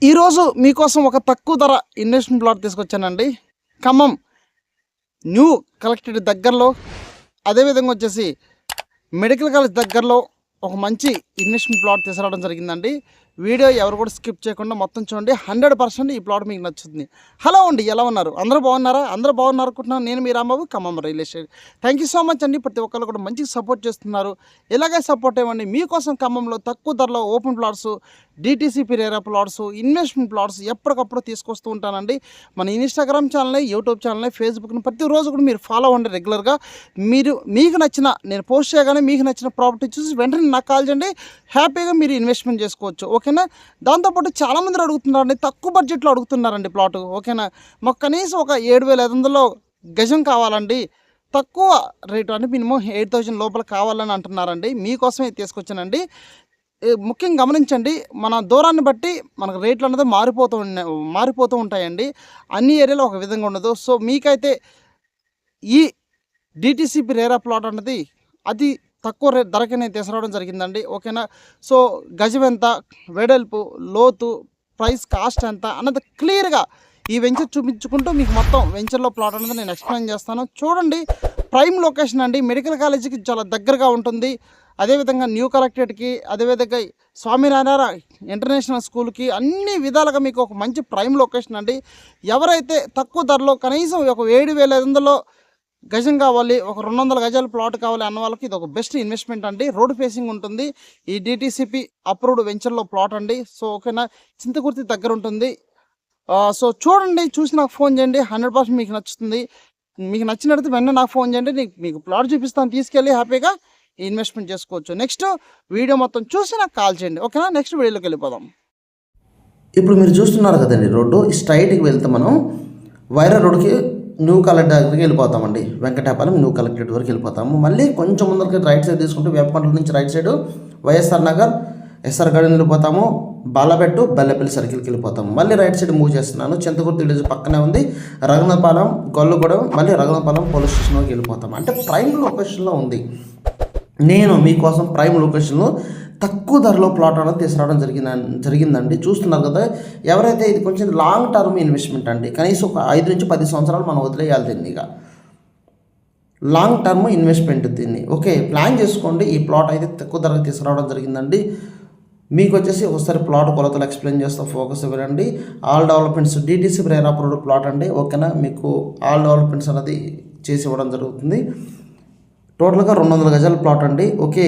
ఈరోజు మీకోసం ఒక తక్కువ ధర ఇన్వెస్ట్మెంట్ ప్లాట్ తీసుకొచ్చానండి. ఖమ్మం న్యూ కలెక్టరేట్ దగ్గరలో, అదేవిధంగా వచ్చేసి మెడికల్ కాలేజ్ దగ్గరలో ఒక మంచి ఇన్వెస్ట్మెంట్ ప్లాట్ తీసుకురావడం జరిగిందండి. వీడియో ఎవరు కూడా స్కిప్ చేయకుండా మొత్తం చూడండి. 100% ఈ ప్లాట్ మీకు నచ్చుతుంది. హలో అండి, ఎలా ఉన్నారు? అందరూ బాగున్నారా? అందరూ బాగున్నారు అనుకుంటున్నాను. నేను మీ Rambabu, Khammam real estate. Thank you so much అండి. ప్రతి ఒక్కరు కూడా మంచిగా సపోర్ట్ చేస్తున్నారు. ఇలాగే సపోర్ట్ ఇవ్వండి. మీకోసం ఖమ్మంలో తక్కువ ధరలో open plots, DTCP RERA plots, investment plots ఎప్పటికప్పుడు తీసుకొస్తూ ఉంటానండి. మన ఇన్స్టాగ్రామ్ ఛానల్, యూట్యూబ్ ఛానల్, ఫేస్బుక్ని ప్రతిరోజు కూడా మీరు ఫాలో అవ్వండి రెగ్యులర్గా. మీకు నచ్చిన, నేను పోస్ట్ చేయగానే మీకు నచ్చిన ప్రాపర్టీ చూసి వెంటనే నాకు కాల్ చేయండి. హ్యాపీగా మీరు ఇన్వెస్ట్మెంట్ చేసుకోవచ్చు, ఓకేనా? దాంతోపాటు చాలామంది అడుగుతున్నారండి, తక్కువ బడ్జెట్లో అడుగుతున్నారండి ప్లాటు, ఓకేనా? మాకు కనీసం ఒక 7,500లో గజం కావాలండి, తక్కువ రేటు అంటే మినిమం 8,000 లోపల కావాలని అంటున్నారండి. మీకోసమే తీసుకొచ్చానండి. ముఖ్యంగా గమనించండి, మన దూరాన్ని బట్టి మనకు రేట్లు అనేది మారిపోతూ ఉంటాయండి. అన్ని ఏరియాలో ఒక విధంగా ఉండదు. సో మీకైతే ఈ డిటీసీపీ రేరా ప్లాట్ అన్నది అది తక్కువ ధరకి నేను తీసుకురావడం జరిగిందండి, ఓకేనా? సో గజం ఎంత, వెడల్పు, లోతు, ప్రైస్, కాస్ట్ ఎంత అన్నది క్లియర్గా ఈ వెంచర్ చూపించుకుంటూ మీకు మొత్తం వెంచర్లో ప్లాట్ అనేది నేను ఎక్స్ప్లెయిన్ చేస్తాను. చూడండి, ప్రైమ్ లొకేషన్ అండి. మెడికల్ కాలేజీకి చాలా దగ్గరగా ఉంటుంది. అదేవిధంగా న్యూ కలెక్టరేట్కి, అదేవిధంగా స్వామినారాయణ ఇంటర్నేషనల్ స్కూల్కి అన్ని విధాలుగా మీకు ఒక మంచి ప్రైమ్ లొకేషన్ అండి. ఎవరైతే తక్కువ ధరలో కనీసం ఒక 7,500లో గజం కావాలి, ఒక 200 గజాల ప్లాట్ కావాలి అన్న వాళ్ళకి ఇది ఒక బెస్ట్ ఇన్వెస్ట్మెంట్ అండి. రోడ్ ఫేసింగ్ ఉంటుంది. ఈ డిటీసీపీ అప్రూవ్డ్ వెంచర్లో ప్లాట్ అండి. సో ఓకేనా, చింతకుర్తి దగ్గర ఉంటుంది. సో చూడండి, చూసి నాకు ఫోన్ చేయండి. 100% మీకు నచ్చుతుంది. మీకు నచ్చినట్టు వెంటనే నాకు ఫోన్ చేయండి. మీకు ప్లాట్ చూపిస్తాను, తీసుకెళ్ళి హ్యాపీగా ఇన్వెస్ట్మెంట్ చేసుకోవచ్చు. నెక్స్ట్ వీడియో మొత్తం చూసి నాకు కాల్ చేయండి, ఓకేనా? నెక్స్ట్ వీడియోలోకి వెళ్ళిపోదాం. ఇప్పుడు మీరు చూస్తున్నారు కదండి, రోడ్డు స్ట్రైట్కి వెళ్తే మనం వైరా రోడ్డుకి న్యూ కలెక్టరేట్ దగ్గరికి వెళ్ళిపోతామండి. వెంకటాపాలెం న్యూ కలెక్టరేట్ వరకు వెళ్ళిపోతాము. మళ్ళీ కొంచెం ముందరికి రైట్ సైడ్ తీసుకుంటే వేపకొండల నుంచి right side YSR Nagar, SR garden వెళ్ళిపోతాము. బాలబెట్టు, బెల్లపల్లి సర్కిల్కి వెళ్ళిపోతాము. మళ్ళీ రైట్ సైడ్ మూవ్ చేస్తున్నాను. చింతకుర్తి విలేజ్ పక్కనే ఉంది. రఘునాథపాలెం, గొల్లగూడెం, మళ్ళీ రఘునాథపాలెం పోలీస్ స్టేషన్ వరకు వెళ్ళిపోతాము. అంటే ప్రైమ్ లొకేషన్లో ఉంది. నేను మీకోసం ప్రైమ్ లొకేషన్లో తక్కువ ధరలో ప్లాట్ అనేది తీసుకురావడం జరిగిందండి. చూస్తున్నారు కదా, ఎవరైతే ఇది కొంచెం లాంగ్ టర్మ్ ఇన్వెస్ట్మెంట్ అండి, కనీసం ఒక 5 నుంచి 10 సంవత్సరాలు మనం వదిలేయాలి దీన్ని. ఇక లాంగ్ టర్మ్ ఇన్వెస్ట్మెంట్ దీన్ని, ఓకే? ప్లాన్ చేసుకోండి. ఈ ప్లాట్ అయితే తక్కువ ధరకు తీసుకురావడం జరిగిందండి. మీకు వచ్చేసి ఒకసారి ప్లాట్ కొలతలు ఎక్స్ప్లెయిన్ చేస్తా, ఫోకస్ ఇవ్వండి. All developments DTC RERA approved plot అండి, ఓకేనా? మీకు ఆల్ డెవలప్మెంట్స్ అనేది చేసి ఇవ్వడం జరుగుతుంది. టోటల్గా 200 గజాల ప్లాట్ అండి, ఓకే?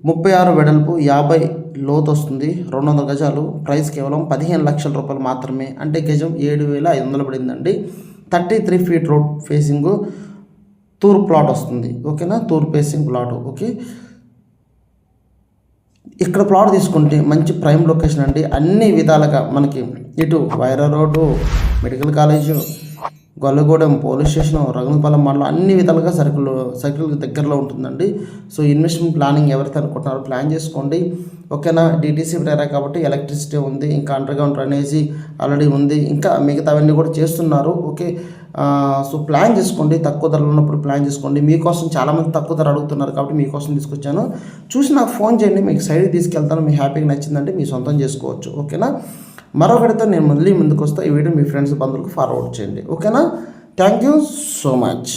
36 వెడల్పు, 50 లోతు వస్తుంది. 200 గజాలు. ప్రైస్ కేవలం 15 లక్షల రూపాయలు మాత్రమే. అంటే గజం 7,500 పడిందండి. 33 ఫీట్ రోడ్ ఫేసింగ్ తూర్పు ప్లాట్ వస్తుంది, ఓకేనా? తూర్పు ఫేసింగ్ ప్లాట్, ఓకే? ఇక్కడ ప్లాట్ తీసుకుంటే మంచి ప్రైమ్ లొకేషన్ అండి. అన్ని విధాలుగా మనకి ఇటు Wyra road, medical college, Gollagudem police station, Raghunathapalem మండలం అన్ని విధాలుగా సర్కిల్కి దగ్గరలో ఉంటుందండి. సో ఇన్వెస్ట్మెంట్ ప్లానింగ్ ఎవరైతే అనుకుంటున్నారో ప్లాన్ చేసుకోండి, ఓకేనా? డిటీసీ రేరా కాబట్టి ఎలక్ట్రిసిటీ ఉంది, ఇంకా అండర్గ్రౌండ్ డ్రైనేజీ ఆల్రెడీ ఉంది, ఇంకా మిగతావన్నీ కూడా చేస్తున్నారు, ఓకే? సో ప్లాన్ చేసుకోండి. తక్కువ ధరలు ఉన్నప్పుడు ప్లాన్ చేసుకోండి. మీకోసం చాలామంది తక్కువ ధర అడుగుతున్నారు కాబట్టి మీకోసం తీసుకొచ్చాను. చూసి నాకు ఫోన్ చేయండి, మీకు సైడ్కి తీసుకెళ్తాను. మీ హ్యాపీగా నచ్చిందంటే మీ సొంతం చేసుకోవచ్చు, ఓకేనా? మరొకటితో నేను మళ్ళీ ముందుకు వస్తా. ఈ వీడియో మీ ఫ్రెండ్స్, బంధువులకు ఫార్వర్డ్ చేయండి, ఓకేనా? Thank you so much.